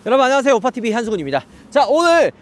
여러분 안녕하세요. 오파TV 한수근입니다. 자, 오늘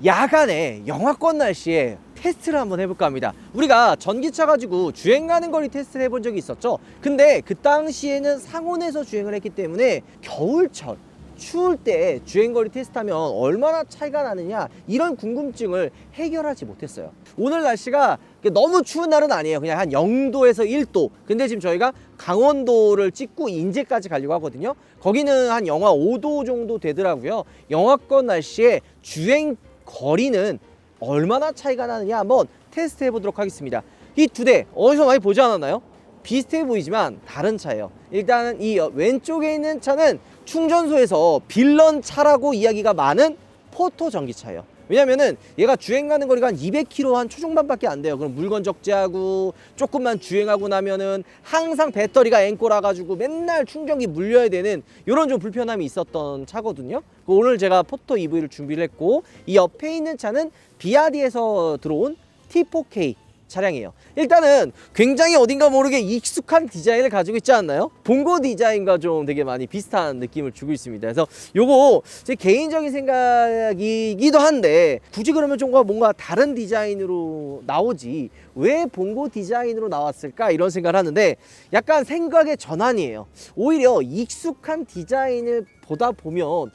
야간에 영하권 날씨에 테스트를 한번 해볼까 합니다. 우리가 전기차 가지고 주행 가는 거리 테스트를 해본 적이 있었죠. 근데 그 당시에는 상온에서 주행을 했기 때문에 겨울철 추울 때 주행거리 테스트하면 얼마나 차이가 나느냐, 이런 궁금증을 해결하지 못했어요. 오늘 날씨가 너무 추운 날은 아니에요. 그냥 한 0도에서 1도. 근데 지금 저희가 강원도를 찍고 인제까지 가려고 하거든요. 거기는 한 영하 5도 정도 되더라고요. 영하권 날씨에 주행 거리는 얼마나 차이가 나느냐 한번 테스트 해보도록 하겠습니다. 이 두 대 어디서 많이 보지 않았나요? 비슷해 보이지만 다른 차예요. 일단 이 왼쪽에 있는 차는 충전소에서 빌런 차라고 이야기가 많은 포토 전기차예요. 왜냐면은 얘가 주행 가는 거리가 한 200km 한 초중반밖에 안 돼요. 그럼 물건 적재하고 조금만 주행하고 나면은 항상 배터리가 앵꼬라 가지고 맨날 충전기 물려야 되는 이런 좀 불편함이 있었던 차거든요. 오늘 제가 포토 EV를 준비를 했고, 이 옆에 있는 차는 비아디에서 들어온 T4K 차량이에요. 일단은 굉장히 어딘가 모르게 익숙한 디자인을 가지고 있지 않나요? 봉고 디자인과 좀 되게 많이 비슷한 느낌을 주고 있습니다. 그래서 요거 제 개인적인 생각이기도 한데, 굳이 그러면 좀 뭔가 다른 디자인으로 나오지 왜 봉고 디자인으로 나왔을까, 이런 생각을 하는데 약간 생각의 전환이에요. 오히려 익숙한 디자인을 보다 보면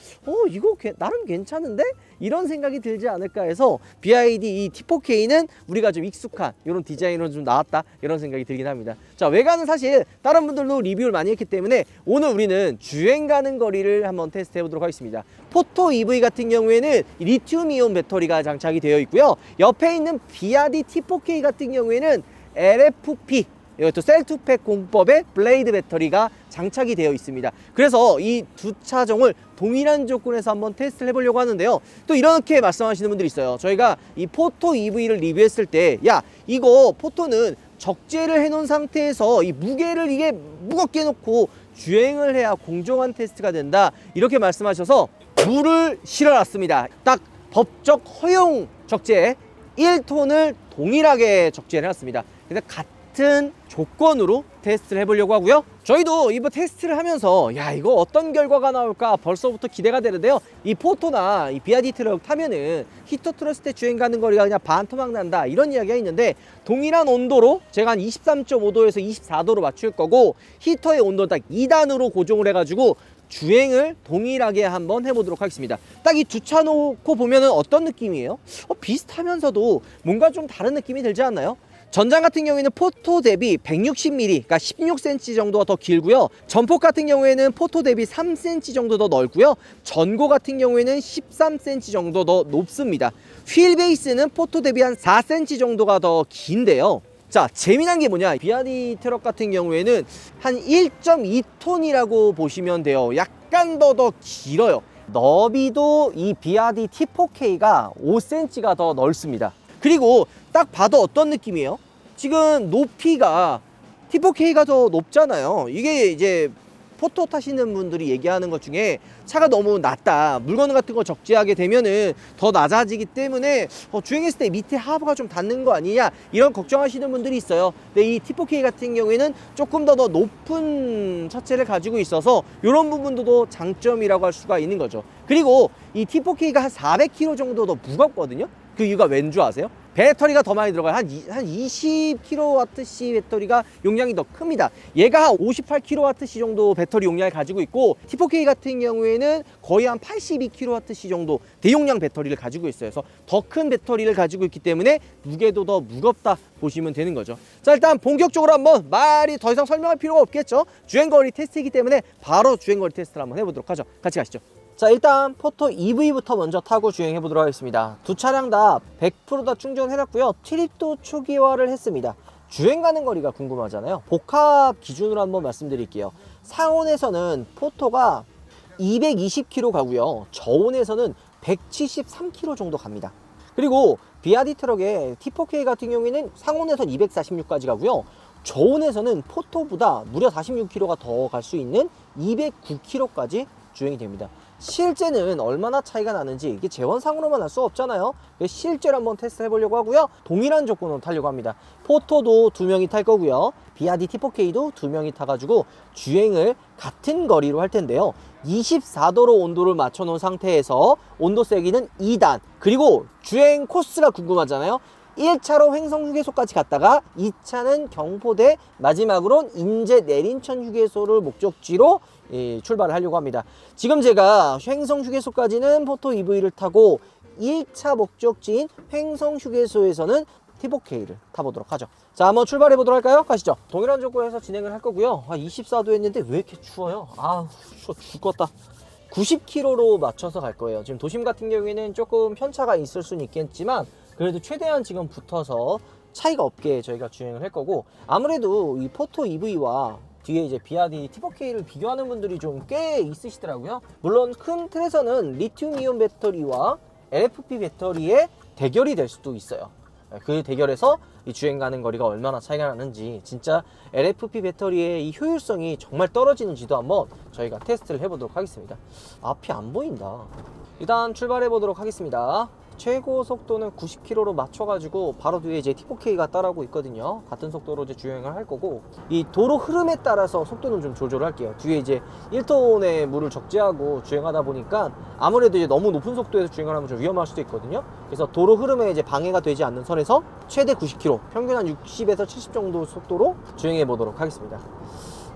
이거 나름 괜찮은데? 이런 생각이 들지 않을까 해서 BYD 이 T4K는 우리가 좀 익숙한 이런 디자인으로 좀 나왔다, 이런 생각이 들긴 합니다. 자, 외관은 사실 다른 분들도 리뷰를 많이 했기 때문에 오늘 우리는 주행 가는 거리를 한번 테스트 해보도록 하겠습니다. 포토 EV 같은 경우에는 리튬 이온 배터리가 장착이 되어 있고요. 옆에 있는 BYD T4K 같은 경우에는 LFP, 이것도 셀2팩 공법의 블레이드 배터리가 장착이 되어 있습니다. 그래서 이 두 차종을 동일한 조건에서 한번 테스트를 해보려고 하는데요. 또 이렇게 말씀하시는 분들이 있어요. 저희가 이 포토 EV를 리뷰했을 때, 야, 이거 포토는 적재를 해놓은 상태에서 이 무게를 이게 무겁게 놓고 주행을 해야 공정한 테스트가 된다, 이렇게 말씀하셔서 물을 실어놨습니다. 딱 법적 허용 적재 1톤을 동일하게 적재를 해놨습니다. 그래서 같은 조건으로 테스트를 해보려고 하고요. 저희도 이번 테스트를 하면서 야, 이거 어떤 결과가 나올까 벌써부터 기대가 되는데요. 이 포토나 이 BYD 트럭 타면은 히터 틀었을 때 주행 가는 거리가 그냥 반토막 난다, 이런 이야기가 있는데, 동일한 온도로 제가 한 23.5도에서 24도로 맞출 거고, 히터의 온도 딱 2단으로 고정을 해가지고 주행을 동일하게 한번 해보도록 하겠습니다. 딱 이 두 차 놓고 보면은 어떤 느낌이에요? 비슷하면서도 뭔가 좀 다른 느낌이 들지 않나요? 전장 같은 경우에는 포토 대비 160mm, 그러니까 16cm 정도가 더 길고요. 전폭 같은 경우에는 포토 대비 3cm 정도 더 넓고요. 전고 같은 경우에는 13cm 정도 더 높습니다. 휠 베이스는 포토 대비 한 4cm 정도가 더 긴데요. 자, 재미난 게 뭐냐, BYD 트럭 같은 경우에는 한 1.2톤이라고 보시면 돼요. 약간 더 길어요. 너비도 이 BYD T4K가 5cm가 더 넓습니다. 그리고 딱 봐도 어떤 느낌이에요? 지금 높이가 T4K가 더 높잖아요. 이게 이제 포토 타시는 분들이 얘기하는 것 중에 차가 너무 낮다, 물건 같은 거 적재하게 되면은 더 낮아지기 때문에 주행했을 때 밑에 하부가 좀 닿는 거 아니냐, 이런 걱정하시는 분들이 있어요. 근데 이 T4K 같은 경우에는 조금 더 높은 차체를 가지고 있어서 이런 부분도 장점이라고 할 수가 있는 거죠. 그리고 이 T4K가 한 400kg 정도 더 무겁거든요. 그 이유가 왠 줄 아세요? 배터리가 더 많이 들어가요. 한 20kWh 배터리가 용량이 더 큽니다. 얘가 한 58kWh 정도 배터리 용량을 가지고 있고, T4K 같은 경우에는 거의 한 82kWh 정도 대용량 배터리를 가지고 있어요. 그래서 더 큰 배터리를 가지고 있기 때문에 무게도 더 무겁다 보시면 되는 거죠. 자, 일단 본격적으로 한번 말이 더 이상 설명할 필요가 없겠죠. 주행거리 테스트이기 때문에 바로 주행거리 테스트를 한번 해보도록 하죠. 같이 가시죠. 자, 일단 포토 EV부터 먼저 타고 주행해 보도록 하겠습니다. 두 차량 다 100% 다 충전해놨고요. 트립도 초기화를 했습니다. 주행 가는 거리가 궁금하잖아요. 복합 기준으로 한번 말씀드릴게요. 상온에서는 포토가 220km 가고요. 저온에서는 173km 정도 갑니다. 그리고 BYD 트럭의 T4K 같은 경우에는 상온에서는 246까지 가고요. 저온에서는 포토보다 무려 46km가 더 갈 수 있는 209km까지 주행이 됩니다. 실제는 얼마나 차이가 나는지 이게 재원상으로만 알 수 없잖아요. 실제로 한번 테스트 해보려고 하고요. 동일한 조건으로 타려고 합니다. 포토도 2명이 탈 거고요. 비아디 T4K도 2명이 타가지고 주행을 같은 거리로 할 텐데요. 24도로 온도를 맞춰 놓은 상태에서 온도 세기는 2단, 그리고 주행 코스가 궁금하잖아요. 1차로 횡성휴게소까지 갔다가 2차는 경포대, 마지막으로는 인제 내린천 휴게소를 목적지로 출발을 하려고 합니다. 지금 제가 횡성휴게소까지는 포토 EV를 타고 1차 목적지인 횡성휴게소에서는 T4K를 타보도록 하죠. 자, 한번 출발해 보도록 할까요? 가시죠. 동일한 조건에서 진행을 할 거고요. 24도 했는데 왜 이렇게 추워요? 아, 추워 죽겠다. 90km로 맞춰서 갈 거예요. 지금 도심 같은 경우에는 조금 편차가 있을 수는 있겠지만 그래도 최대한 지금 붙어서 차이가 없게 저희가 주행을 할 거고, 아무래도 이 포토 EV와 뒤에 이제 비아디 T4K를 비교하는 분들이 좀 꽤 있으시더라고요. 물론 큰 틀에서는 리튬 이온 배터리와 LFP 배터리의 대결이 될 수도 있어요. 그 대결에서 이 주행 가는 거리가 얼마나 차이가 나는지, 진짜 LFP 배터리의 이 효율성이 정말 떨어지는지도 한번 저희가 테스트를 해보도록 하겠습니다. 앞이 안 보인다. 일단 출발해 보도록 하겠습니다. 최고 속도는 90km로 맞춰가지고 바로 뒤에 이제 T4K가 따라오고 있거든요. 같은 속도로 이제 주행을 할 거고, 이 도로 흐름에 따라서 속도는 좀 조절할게요. 뒤에 이제 1톤의 물을 적재하고 주행하다 보니까 아무래도 이제 너무 높은 속도에서 주행을 하면 좀 위험할 수도 있거든요. 그래서 도로 흐름에 이제 방해가 되지 않는 선에서 최대 90km, 평균 한 60에서 70 정도 속도로 주행해 보도록 하겠습니다.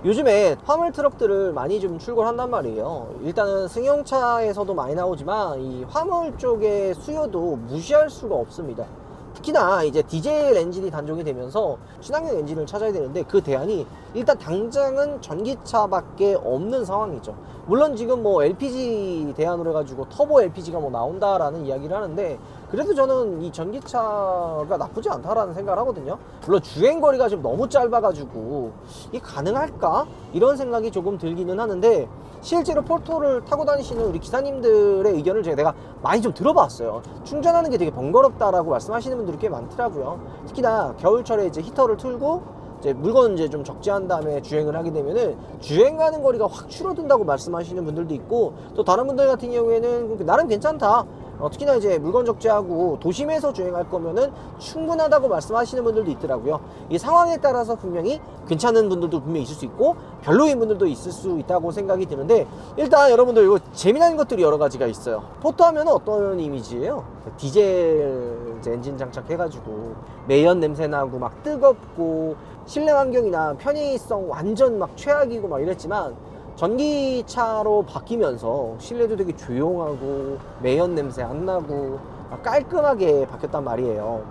요즘에 화물 트럭들을 많이 좀 출고한단 말이에요. 일단은 승용차에서도 많이 나오지만 이 화물 쪽의 수요도 무시할 수가 없습니다. 특히나 이제 디젤 엔진이 단종이 되면서 친환경 엔진을 찾아야 되는데 그 대안이 일단 당장은 전기차밖에 없는 상황이죠. 물론 지금 뭐 LPG 대안으로 해가지고 터보 LPG가 뭐 나온다라는 이야기를 하는데, 그래도 저는 이 전기차가 나쁘지 않다라는 생각을 하거든요. 물론 주행거리가 좀 너무 짧아가지고 이게 가능할까? 이런 생각이 조금 들기는 하는데, 실제로 포토를 타고 다니시는 우리 기사님들의 의견을 내가 많이 좀 들어봤어요. 충전하는 게 되게 번거롭다라고 말씀하시는 분들이 꽤 많더라고요. 특히나 겨울철에 이제 히터를 틀고 이제 물건 이제 좀 적재한 다음에 주행을 하게 되면은 주행 가는 거리가 확 줄어든다고 말씀하시는 분들도 있고, 또 다른 분들 같은 경우에는 나름 괜찮다, 특히나 이제 물건 적재하고 도심에서 주행할 거면은 충분하다고 말씀하시는 분들도 있더라고요. 이 상황에 따라서 분명히 괜찮은 분들도 분명히 있을 수 있고 별로인 분들도 있을 수 있다고 생각이 드는데, 일단 여러분들 이거 재미난 것들이 여러 가지가 있어요. 포토 하면 어떤 이미지예요? 디젤 이제 엔진 장착해가지고 매연 냄새 나고 막 뜨겁고 실내 환경이나 편의성 완전 막 최악이고 막 이랬지만, 전기차로 바뀌면서 실내도 되게 조용하고 매연 냄새 안 나고 깔끔하게 바뀌었단 말이에요.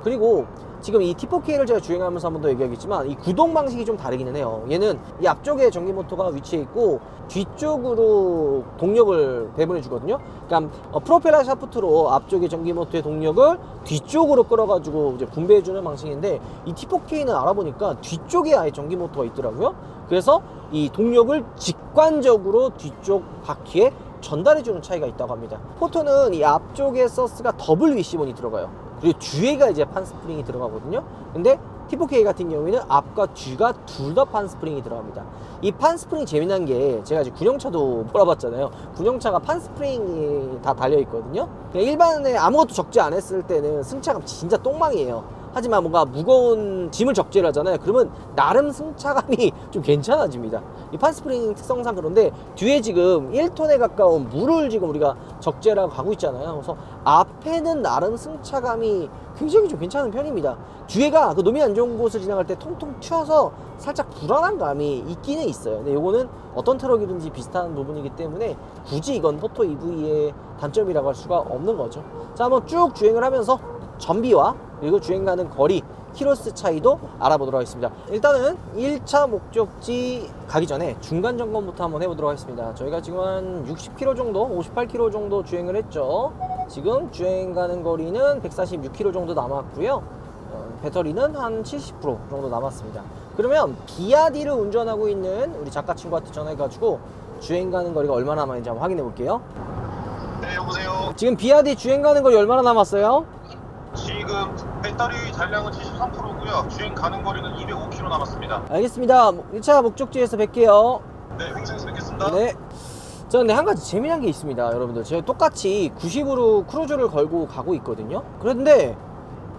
그리고 지금 이 T4K를 제가 주행하면서 한 번 더 얘기하겠지만 이 구동 방식이 좀 다르기는 해요. 얘는 이 앞쪽에 전기 모터가 위치해 있고 뒤쪽으로 동력을 배분해 주거든요. 그러니까 프로펠러 샤프트로 앞쪽에 전기 모터의 동력을 뒤쪽으로 끌어가지고 이제 분배해 주는 방식인데, 이 T4K는 알아보니까 뒤쪽에 아예 전기 모터가 있더라고요. 그래서 이 동력을 직관적으로 뒤쪽 바퀴에 전달해 주는 차이가 있다고 합니다. 포토는 이 앞쪽에 서스가 더블 위시본이 들어가요. 그리고 뒤에가 이제 판 스프링이 들어가거든요. 근데 T4K 같은 경우에는 앞과 뒤가 둘 다 판 스프링이 들어갑니다. 이 판 스프링 재미난 게, 제가 이제 군용차도 몰아봤잖아요. 군용차가 판 스프링이 다 달려 있거든요. 일반에 아무것도 적재 안 했을 때는 승차감 진짜 똥망이에요. 하지만 뭔가 무거운 짐을 적재를 하잖아요. 그러면 나름 승차감이 좀 괜찮아집니다. 이 판스프링 특성상 그런데 뒤에 지금 1톤에 가까운 물을 지금 우리가 적재를 하고 가고 있잖아요. 그래서 앞에는 나름 승차감이 굉장히 좀 괜찮은 편입니다. 뒤에가 그 노면 안 좋은 곳을 지나갈 때 통통 튀어서 살짝 불안한 감이 있기는 있어요. 근데 요거는 어떤 트럭이든지 비슷한 부분이기 때문에 굳이 이건 포토 EV의 단점이라고 할 수가 없는 거죠. 자, 한번 쭉 주행을 하면서 전비와 그리고 주행 가는 거리, 키로수 차이도 알아보도록 하겠습니다. 일단은 1차 목적지 가기 전에 중간 점검부터 한번 해보도록 하겠습니다. 저희가 지금 한 60km 정도, 58km 정도 주행을 했죠. 지금 주행 가는 거리는 146km 정도 남았고요. 배터리는 한 70% 정도 남았습니다. 그러면 비아디를 운전하고 있는 우리 작가 친구한테 전화해가지고 주행 가는 거리가 얼마나 남았는지 한번 확인해 볼게요. 네, 여보세요. 지금 비아디 주행 가는 거리 얼마나 남았어요? 지금 배터리 잔량은 73%고요. 주행 가는 거리는 205km 남았습니다. 알겠습니다. 1차 목적지에서 뵐게요. 네, 횡성에서 뵙겠습니다. 네. 자, 근데 한 가지 재미난 게 있습니다, 여러분들. 제가 똑같이 90으로 크루즈를 걸고 가고 있거든요. 그런데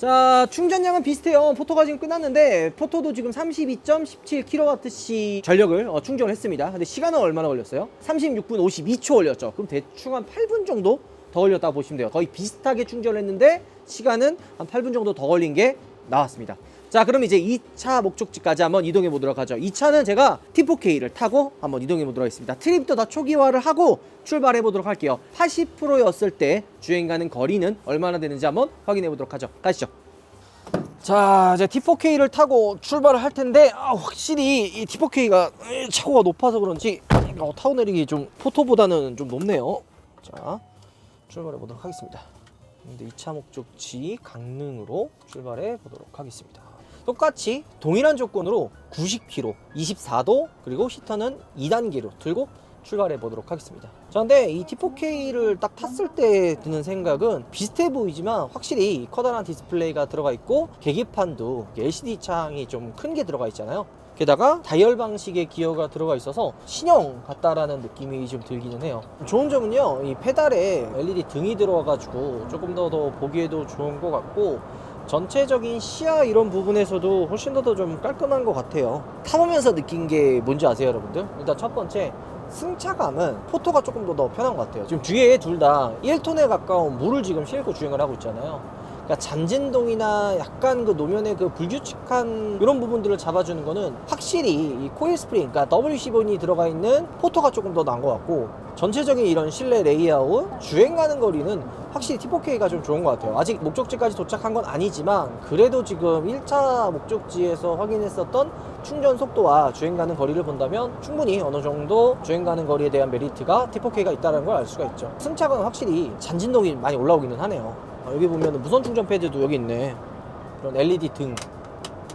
자, 충전량은 비슷해요. 포토가 지금 끝났는데 포토도 지금 32.17kWh 전력을 충전을 했습니다. 근데 시간은 얼마나 걸렸어요? 36분 52초 걸렸죠. 그럼 대충 한 8분 정도 더 걸렸다고 보시면 돼요. 거의 비슷하게 충전했는데 시간은 한 8분 정도 더 걸린 게 나왔습니다. 자, 그럼 이제 2차 목적지까지 한번 이동해 보도록 하죠. 2차는 제가 T4K를 타고 한번 이동해 보도록 하겠습니다. 트립도 다 초기화를 하고 출발해 보도록 할게요. 80%였을 때 주행 가는 거리는 얼마나 되는지 한번 확인해 보도록 하죠. 가시죠. 자, 이제 T4K를 타고 출발을 할 텐데 확실히 이 T4K가 차고가 높아서 그런지 타고 내리기 좀 포토보다는 좀 높네요. 자, 출발해 보도록 하겠습니다. 근데 2차 목적지 강릉으로 출발해 보도록 하겠습니다. 똑같이 동일한 조건으로 90km, 24도, 그리고 히터는 2단계로 들고 출발해 보도록 하겠습니다. 자, 근데 이 T4K를 딱 탔을 때 드는 생각은 비슷해 보이지만 확실히 커다란 디스플레이가 들어가 있고 계기판도 LCD 창이 좀 큰 게 들어가 있잖아요. 게다가 다이얼 방식의 기어가 들어가 있어서 신형 같다라는 느낌이 좀 들기는 해요. 좋은 점은요, 이 페달에 LED 등이 들어와가지고 조금 더 보기에도 좋은 것 같고, 전체적인 시야 이런 부분에서도 훨씬 더 좀 깔끔한 것 같아요. 타보면서 느낀 게 뭔지 아세요, 여러분들? 일단 첫 번째, 승차감은 포토가 조금 더 편한 것 같아요. 지금 뒤에 둘 다 1톤에 가까운 물을 지금 싣고 주행을 하고 있잖아요. 그러니까 잔진동이나 약간 그 노면의 그 불규칙한 이런 부분들을 잡아주는 거는 확실히 이 코일 스프링, 그러니까 WC 본이 들어가 있는 포토가 조금 더 나은 것 같고, 전체적인 이런 실내 레이아웃, 주행 가는 거리는 확실히 T4K가 좀 좋은 것 같아요. 아직 목적지까지 도착한 건 아니지만 그래도 지금 1차 목적지에서 확인했었던 충전 속도와 주행 가는 거리를 본다면 충분히 어느 정도 주행 가는 거리에 대한 메리트가 T4K가 있다는 걸 알 수가 있죠. 승차감은 확실히 잔진동이 많이 올라오기는 하네요. 여기 보면 무선 충전 패드도 여기 있네. 이런 LED 등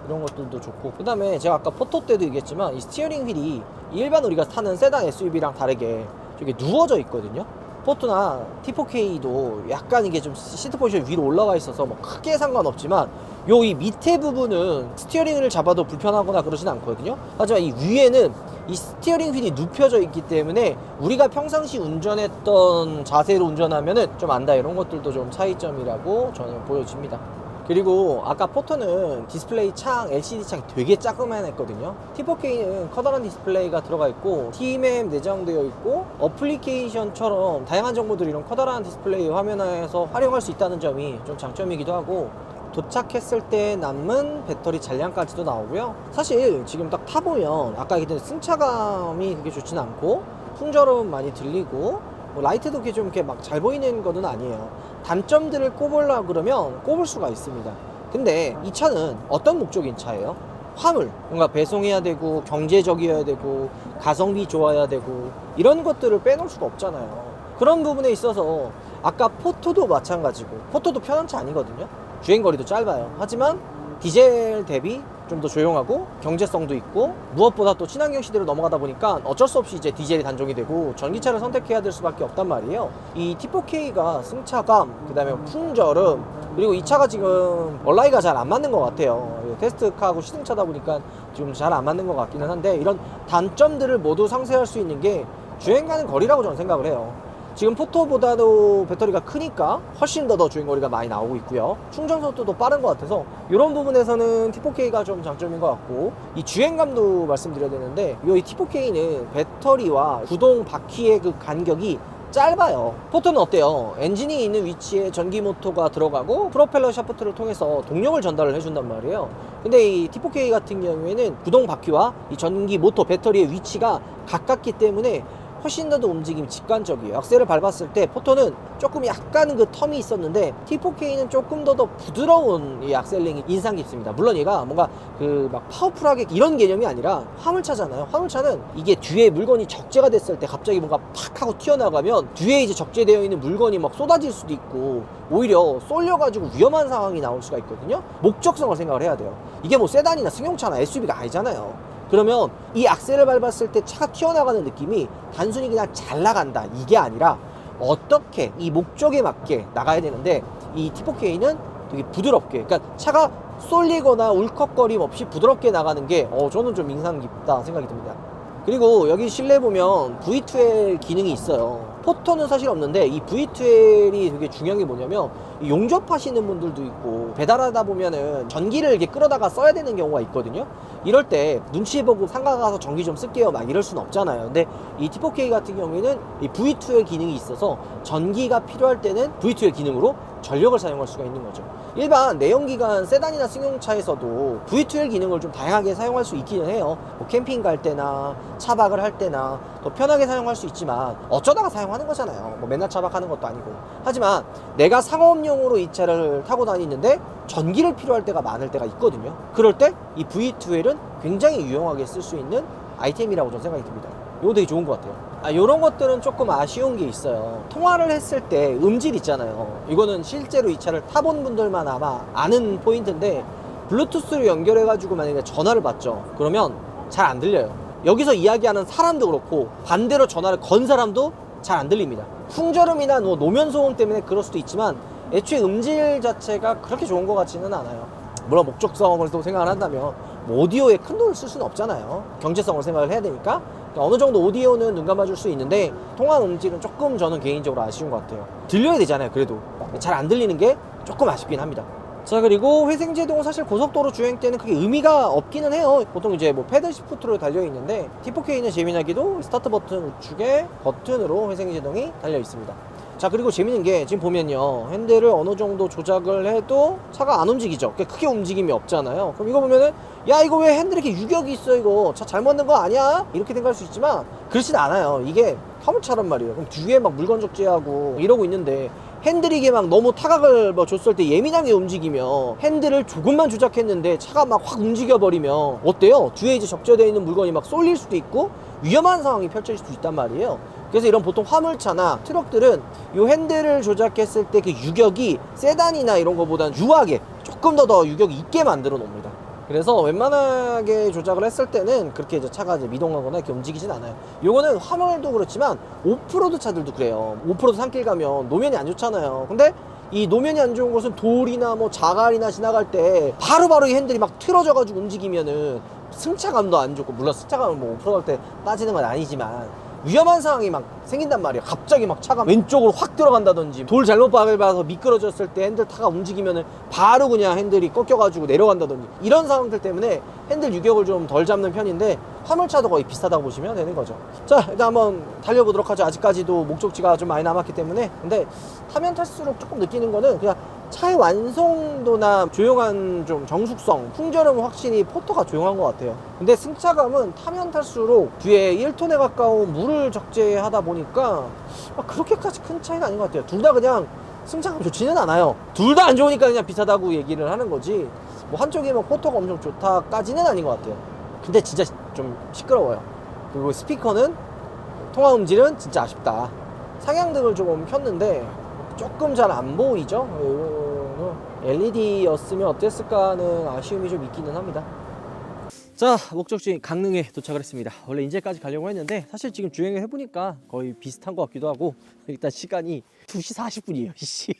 이런 것들도 좋고, 그 다음에 제가 아까 포토 때도 얘기했지만 이 스티어링 휠이 일반 우리가 타는 세단 SUV랑 다르게 저게 누워져 있거든요. 포토나 T4K도 약간 이게 좀 시트 포지션 위로 올라와 있어서 뭐 크게 상관없지만 요 이 밑에 부분은 스티어링을 잡아도 불편하거나 그러진 않거든요. 하지만 이 위에는 이 스티어링 휠이 눕혀져 있기 때문에 우리가 평상시 운전했던 자세로 운전하면은 좀 안다, 이런 것들도 좀 차이점이라고 저는 보여집니다. 그리고 아까 포토는 디스플레이 창, LCD 창이 되게 작그만했거든요. T4K는 커다란 디스플레이가 들어가 있고 T맵 내장되어 있고 어플리케이션처럼 다양한 정보들이 이런 커다란 디스플레이 화면에서 활용할 수 있다는 점이 좀 장점이기도 하고, 도착했을 때 남은 배터리 잔량까지도 나오고요. 사실 지금 딱 타보면 아까 얘기했던 승차감이 그렇게 좋진 않고 풍절음 많이 들리고 뭐 라이트도 이렇게 좀 이렇게 막 잘 보이는 거는 아니에요. 단점들을 꼽으려고 그러면 꼽을 수가 있습니다. 근데 이 차는 어떤 목적인 차예요? 화물, 뭔가 배송해야 되고 경제적이어야 되고 가성비 좋아야 되고 이런 것들을 빼놓을 수가 없잖아요. 그런 부분에 있어서 아까 포토도 마찬가지고, 포토도 편한 차 아니거든요. 주행거리도 짧아요. 하지만 디젤 대비 좀 더 조용하고 경제성도 있고, 무엇보다 또 친환경 시대로 넘어가다 보니까 어쩔 수 없이 이제 디젤이 단종이 되고 전기차를 선택해야 될 수밖에 없단 말이에요. 이 T4K가 승차감, 그 다음에 풍절음, 그리고 이 차가 지금 얼라이가 잘 안 맞는 것 같아요. 테스트카하고 시승차다 보니까 지금 잘 안 맞는 것 같기는 한데, 이런 단점들을 모두 상쇄할 수 있는 게 주행 가는 거리라고 저는 생각을 해요. 지금 포토보다도 배터리가 크니까 훨씬 더 주행거리가 많이 나오고 있고요. 충전 속도도 빠른 것 같아서 이런 부분에서는 T4K가 좀 장점인 것 같고, 이 주행감도 말씀드려야 되는데, 이 T4K는 배터리와 구동 바퀴의 그 간격이 짧아요. 포토는 어때요? 엔진이 있는 위치에 전기 모터가 들어가고 프로펠러 샤프트를 통해서 동력을 전달을 해준단 말이에요. 근데 이 T4K 같은 경우에는 구동 바퀴와 이 전기 모터 배터리의 위치가 가깝기 때문에 훨씬 더 움직임이 직관적이에요. 악셀을 밟았을 때 포토는 조금 약간 그 텀이 있었는데 T4K는 조금 더 부드러운 이 악셀링이 인상 깊습니다. 물론 얘가 뭔가 그 막 파워풀하게 이런 개념이 아니라 화물차잖아요. 화물차는 이게 뒤에 물건이 적재가 됐을 때 갑자기 뭔가 팍 하고 튀어나가면 뒤에 이제 적재되어 있는 물건이 막 쏟아질 수도 있고 오히려 쏠려가지고 위험한 상황이 나올 수가 있거든요. 목적성을 생각을 해야 돼요. 이게 뭐 세단이나 승용차나 SUV가 아니잖아요. 그러면 이 악셀을 밟았을 때 차가 튀어나가는 느낌이 단순히 그냥 잘 나간다 이게 아니라 어떻게 이 목적에 맞게 나가야 되는데, 이 T4K는 되게 부드럽게, 그러니까 차가 쏠리거나 울컥거림 없이 부드럽게 나가는 게 저는 좀 인상 깊다 생각이 듭니다. 그리고 여기 실내 보면 V2L 기능이 있어요. 포터는 사실 없는데 이 V12이 되게 중요한 게 뭐냐면 용접하시는 분들도 있고 배달하다 보면은 전기를 이렇게 끌어다가 써야 되는 경우가 있거든요. 이럴 때 눈치 보고 상가 가서 전기 좀 쓸게요 막 이럴 수는 없잖아요. 근데 이 T4K 같은 경우에는 이 V2의 기능이 있어서 전기가 필요할 때는 V2의 기능으로 전력을 사용할 수가 있는 거죠. 일반 내연기관 세단이나 승용차에서도 V2의 기능을 좀 다양하게 사용할 수 있기는 해요. 뭐 캠핑 갈 때나 차박을 할 때나 더 편하게 사용할 수 있지만 어쩌다가 사용하는 거잖아요. 뭐 맨날 차박하는 것도 아니고. 하지만 내가 상업용으로 이 차를 타고 다니는데 전기를 필요할 때가 많을 때가 있거든요. 그럴 때 이 V2L은 굉장히 유용하게 쓸 수 있는 아이템이라고 저는 생각이 듭니다. 이거 되게 좋은 것 같아요. 이런 것들은 조금 아쉬운 게 있어요. 통화를 했을 때 음질 있잖아요. 이거는 실제로 이 차를 타본 분들만 아마 아는 포인트인데 블루투스로 연결해가지고 만약에 전화를 받죠. 그러면 잘 안 들려요. 여기서 이야기하는 사람도 그렇고 반대로 전화를 건 사람도 잘 안 들립니다. 풍절음이나 노면 소음 때문에 그럴 수도 있지만 애초에 음질 자체가 그렇게 좋은 것 같지는 않아요. 물론 목적성을 또 생각을 한다면 뭐 오디오에 큰 돈을 쓸 수는 없잖아요. 경제성을 생각을 해야 되니까 어느 정도 오디오는 눈 감아줄 수 있는데 통화 음질은 조금 저는 개인적으로 아쉬운 것 같아요. 들려야 되잖아요. 그래도 잘 안 들리는 게 조금 아쉽긴 합니다. 자, 그리고 회생제동은 사실 고속도로 주행 때는 그게 의미가 없기는 해요. 보통 이제 뭐 패들 시프트로 달려 있는데 T4K는 재미나게도 스타트 버튼 우측에 버튼으로 회생제동이 달려 있습니다. 자, 그리고 재밌는 게 지금 보면요, 핸들을 어느 정도 조작을 해도 차가 안 움직이죠. 크게 움직임이 없잖아요. 그럼 이거 보면은 야, 이거 왜 핸들에 이렇게 유격이 있어, 이거 차 잘못 넣은 거 아니야? 이렇게 생각할 수 있지만 그렇진 않아요. 이게 화물차란 말이에요. 그럼 뒤에 막 물건 적재하고 이러고 있는데 핸들이 이게 막 너무 타각을 뭐 줬을 때 예민하게 움직이면 핸들을 조금만 조작했는데 차가 막 확 움직여버리면 어때요? 뒤에 이제 적재되어 있는 물건이 막 쏠릴 수도 있고 위험한 상황이 펼쳐질 수도 있단 말이에요. 그래서 이런 보통 화물차나 트럭들은 이 핸들을 조작했을 때 그 유격이 세단이나 이런 거보다는 유하게 조금 더 유격이 있게 만들어 놓습니다. 그래서 웬만하게 조작을 했을 때는 그렇게 이제 차가 이제 미동하거나 이렇게 움직이진 않아요. 요거는 화물도 그렇지만 오프로드 차들도 그래요. 오프로드 산길 가면 노면이 안 좋잖아요. 근데 이 노면이 안 좋은 곳은 돌이나 뭐 자갈이나 지나갈 때 바로바로 이 핸들이 막 틀어져 가지고 움직이면은 승차감도 안 좋고, 물론 승차감은 뭐 오프로드 할 때 빠지는 건 아니지만 위험한 상황이 막 생긴단 말이에요. 갑자기 막 차가 왼쪽으로 확 들어간다든지 돌 잘못 밟아서 미끄러졌을 때 핸들 타가 움직이면은 바로 그냥 핸들이 꺾여가지고 내려간다든지 이런 상황들 때문에 핸들 유격을 좀 덜 잡는 편인데 화물차도 거의 비슷하다고 보시면 되는 거죠. 자, 일단 한번 달려보도록 하죠. 아직까지도 목적지가 좀 많이 남았기 때문에. 근데 타면 탈수록 조금 느끼는 거는 그냥 차의 완성도나 조용한 좀 정숙성, 풍절음은 확실히 포터가 조용한 것 같아요. 근데 승차감은 타면 탈수록 뒤에 1톤에 가까운 물을 적재하다 보니까 그렇게까지 큰 차이는 아닌 것 같아요. 둘 다 그냥 승차감 좋지는 않아요. 둘 다 안 좋으니까 그냥 비싸다고 얘기를 하는 거지, 뭐 한쪽이 뭐 포터가 엄청 좋다까지는 아닌 것 같아요. 근데 진짜 좀 시끄러워요. 그리고 스피커는 통화 음질은 진짜 아쉽다. 상향등을 조금 켰는데 조금 잘 안 보이죠? LED였으면 어땠을까 하는 아쉬움이 좀 있기는 합니다. 자, 목적지 강릉에 도착을 했습니다. 원래 인제까지 가려고 했는데 사실 지금 주행을 해보니까 거의 비슷한 것 같기도 하고, 일단 시간이 2시 40분이에요.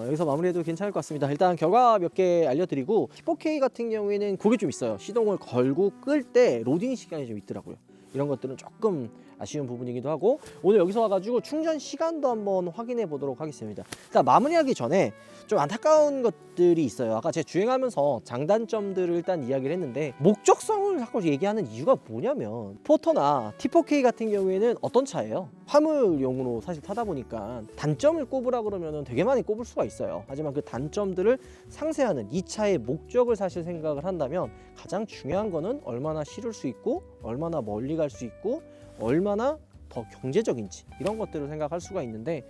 여기서 마무리해도 괜찮을 것 같습니다. 일단 결과 몇 개 알려드리고, T4K 같은 경우에는 그게 좀 있어요. 시동을 걸고 끌 때 로딩 시간이 좀 있더라고요. 이런 것들은 조금 아쉬운 부분이기도 하고, 오늘 여기서 와가지고 충전 시간도 한번 확인해 보도록 하겠습니다. 일단 마무리하기 전에 좀 안타까운 것들이 있어요. 아까 제가 주행하면서 장단점들을 일단 이야기를 했는데, 목적성을 자꾸 얘기하는 이유가 뭐냐면, 포터나 T4K 같은 경우에는 어떤 차예요? 화물용으로 사실 타다 보니까 단점을 꼽으라 그러면 되게 많이 꼽을 수가 있어요. 하지만 그 단점들을 상쇄하는 이 차의 목적을 사실 생각을 한다면 가장 중요한 거는 얼마나 실을 수 있고, 얼마나 멀리 갈 수 있고, 얼마나 더 경제적인지, 이런 것들을 생각할 수가 있는데,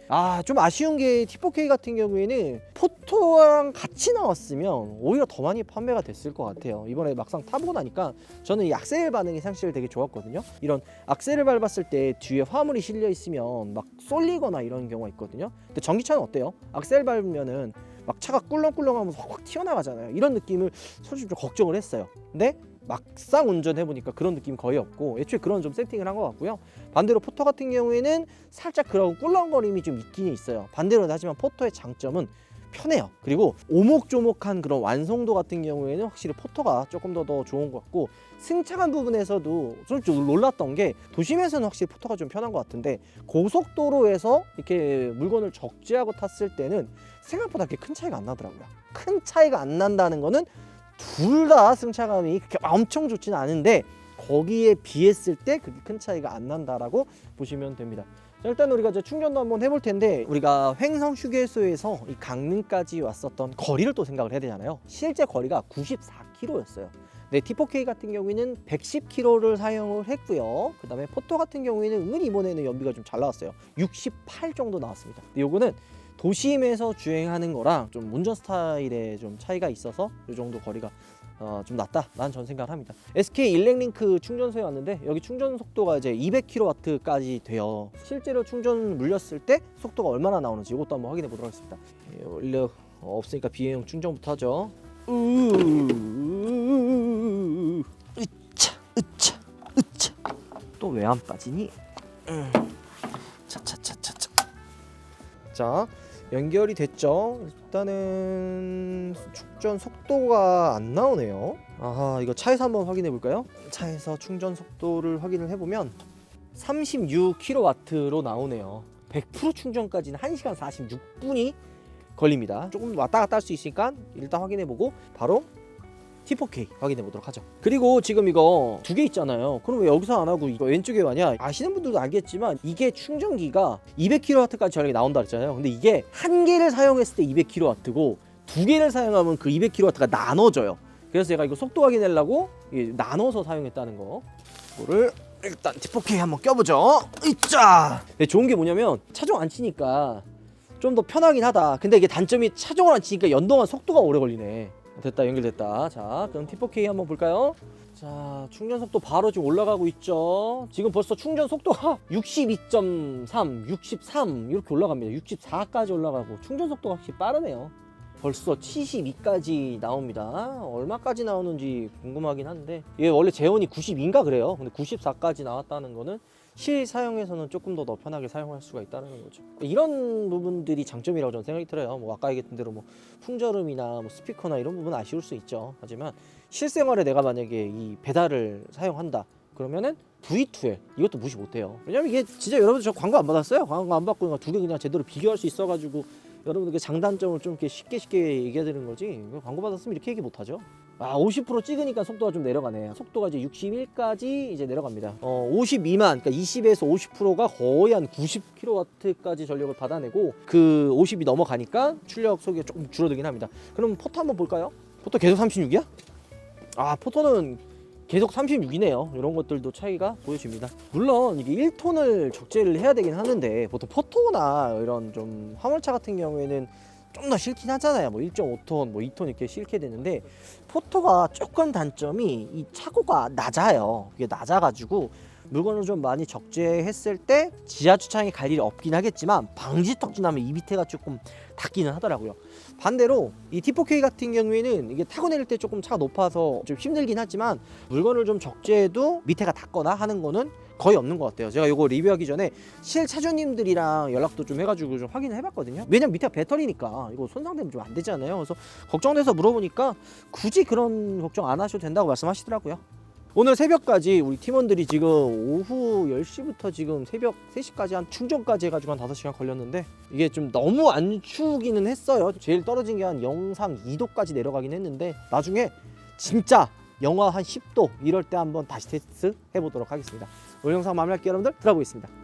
좀 아쉬운 게 T4K 같은 경우에는 포토랑 같이 나왔으면 오히려 더 많이 판매가 됐을 것 같아요. 이번에 막상 타보고 나니까 저는 이 악셀 반응이 사실 되게 좋았거든요. 이런 악셀을 밟았을 때 뒤에 화물이 실려 있으면 막 쏠리거나 이런 경우가 있거든요. 근데 전기차는 어때요? 악셀 밟으면은 막 차가 꿀렁꿀렁하면서 확 튀어나가잖아요. 이런 느낌을 솔직히 좀 걱정을 했어요. 근데 막상 운전해보니까 그런 느낌 거의 없고, 애초에 그런 좀 세팅을 한 것 같고요. 반대로 포터 같은 경우에는 살짝 그런 꿀렁거림이 좀 있긴 있어요. 반대로 하지만 포터의 장점은 편해요. 그리고 오목조목한 그런 완성도 같은 경우에는 확실히 포터가 조금 더 좋은 것 같고, 승차감 부분에서도 좀 놀랐던 게 도심에서는 확실히 포터가 좀 편한 것 같은데 고속도로에서 이렇게 물건을 적재하고 탔을 때는 생각보다 그렇게 큰 차이가 안 나더라고요. 큰 차이가 안 난다는 거는 둘 다 승차감이 그렇게 엄청 좋지는 않은데 거기에 비했을 때 그렇게 큰 차이가 안 난다라고 보시면 됩니다. 자, 일단 우리가 이제 충전도 한번 해볼 텐데, 우리가 횡성 휴게소에서 이 강릉까지 왔었던 거리를 또 생각을 해야 되잖아요. 실제 거리가 94km였어요. 네, T4K 같은 경우에는 110km를 사용을 했고요. 그 다음에 포터 같은 경우에는 은근히 이번에는 연비가 좀 잘 나왔어요. 68 정도 나왔습니다. 근데 요거는 도심에서 주행하는 거랑 좀 운전 스타일에 좀 차이가 있어서 이 정도 거리가 좀 낫다 라는 전 생각을 합니다. SK 일렉링크 충전소에 왔는데 여기 충전 속도가 이제 200kW까지 돼요. 실제로 충전 물렸을 때 속도가 얼마나 나오는지 이것도 한번 확인해 보도록 하겠습니다. 원래 없으니까 비행용 충전부터 하죠. 으차 또 왜 안 빠지니? 차차차차차. 자, 연결이 됐죠. 일단은 충전 속도가 안 나오네요. 아하, 이거 차에서 한번 확인해 볼까요? 차에서 충전 속도를 확인을 해보면 36kW로 나오네요. 100% 충전까지는 1시간 46분이 걸립니다. 조금 왔다 갔다 할 수 있으니까 일단 확인해 보고 바로 T4K 확인해 보도록 하죠. 그리고 지금 이거 두 개 있잖아요. 그럼 왜 여기서 안 하고 이거 왼쪽에 와냐? 아시는 분들도 알겠지만 이게 충전기가 200kW까지 전력이 나온다 그랬잖아요. 근데 이게 한 개를 사용했을 때 200kW고 두 개를 사용하면 그 200kW가 나눠져요. 그래서 제가 이거 속도 확인하려고 나눠서 사용했다는 거. 이거를 일단 T4K 한번 껴보죠. 으짜! 네, 좋은 게 뭐냐면 차종 안 치니까 좀 더 편하긴 하다. 근데 이게 단점이 차종을 안 치니까 연동한 속도가 오래 걸리네. 됐다, 연결됐다. 자, 그럼 T4K 한번 볼까요? 자, 충전 속도 바로 지금 올라가고 있죠. 지금 벌써 충전 속도가 62.3, 63 이렇게 올라갑니다. 64까지 올라가고 충전 속도가 확실히 빠르네요. 벌써 72까지 나옵니다. 얼마까지 나오는지 궁금하긴 한데, 얘 원래 제온이 92인가 그래요. 근데 94까지 나왔다는 거는 실사용에서는 조금 더 편하게 사용할 수가 있다는 거죠. 이런 부분들이 장점이라고 저는 생각이 들어요. 뭐 아까 얘기했던 대로 뭐 풍절음이나 뭐 스피커나 이런 부분은 아쉬울 수 있죠. 하지만 실생활에 내가 만약에 이 배달을 사용한다 그러면은 V2L 이것도 무시 못해요. 왜냐면 이게 진짜 여러분들 저 광고 안 받았어요. 광고 안 받고 두 개 그냥 제대로 비교할 수 있어가지고 여러분들 장단점을 좀 이렇게 쉽게 얘기해 드리는 거지. 광고 받았으면 이렇게 얘기 못하죠. 아, 50% 찍으니까 속도가 좀 내려가네. 속도가 이제 61까지 이제 내려갑니다. 50 미만, 그러니까 20에서 50%가 거의 한 90kW까지 전력을 받아내고 그 50이 넘어가니까 출력 소비가 조금 줄어들긴 합니다. 그럼 포터 한번 볼까요? 포터 계속 36이야? 아, 포터는 계속 36이네요. 이런 것들도 차이가 보여집니다. 물론 이게 1톤을 적재를 해야 되긴 하는데 보통 포터나 이런 좀 화물차 같은 경우에는 좀 더 싫긴 하잖아요. 뭐 1.5톤, 뭐 2톤 이렇게 싫게 되는데 포터가 조금 단점이 이 차고가 낮아요. 이게 낮아가지고 물건을 좀 많이 적재했을 때 지하 주차장에 갈 일이 없긴 하겠지만 방지턱 지나면 이 밑에가 조금 닿기는 하더라고요. 반대로 이 T4K 같은 경우에는 이게 타고 내릴 때 조금 차가 높아서 좀 힘들긴 하지만 물건을 좀 적재해도 밑에가 닿거나 하는 거는 거의 없는 것 같아요. 제가 이거 리뷰하기 전에 실 차주님들이랑 연락도 좀 해가지고 좀 확인을 해봤거든요. 왜냐면 밑에가 배터리니까 이거 손상되면 좀 안 되잖아요. 그래서 걱정돼서 물어보니까 굳이 그런 걱정 안 하셔도 된다고 말씀하시더라고요. 오늘 새벽까지 우리 팀원들이 지금 오후 10시부터 지금 새벽 3시까지 한 충전까지 해가지고 한 5시간 걸렸는데 이게 좀 너무 안 추우기는 했어요. 제일 떨어진 게 한 영상 2도까지 내려가긴 했는데 나중에 진짜 영하 한 10도 이럴 때 한번 다시 테스트 해보도록 하겠습니다. 오늘 영상 마무리할게요. 여러분들 들어보겠습니다.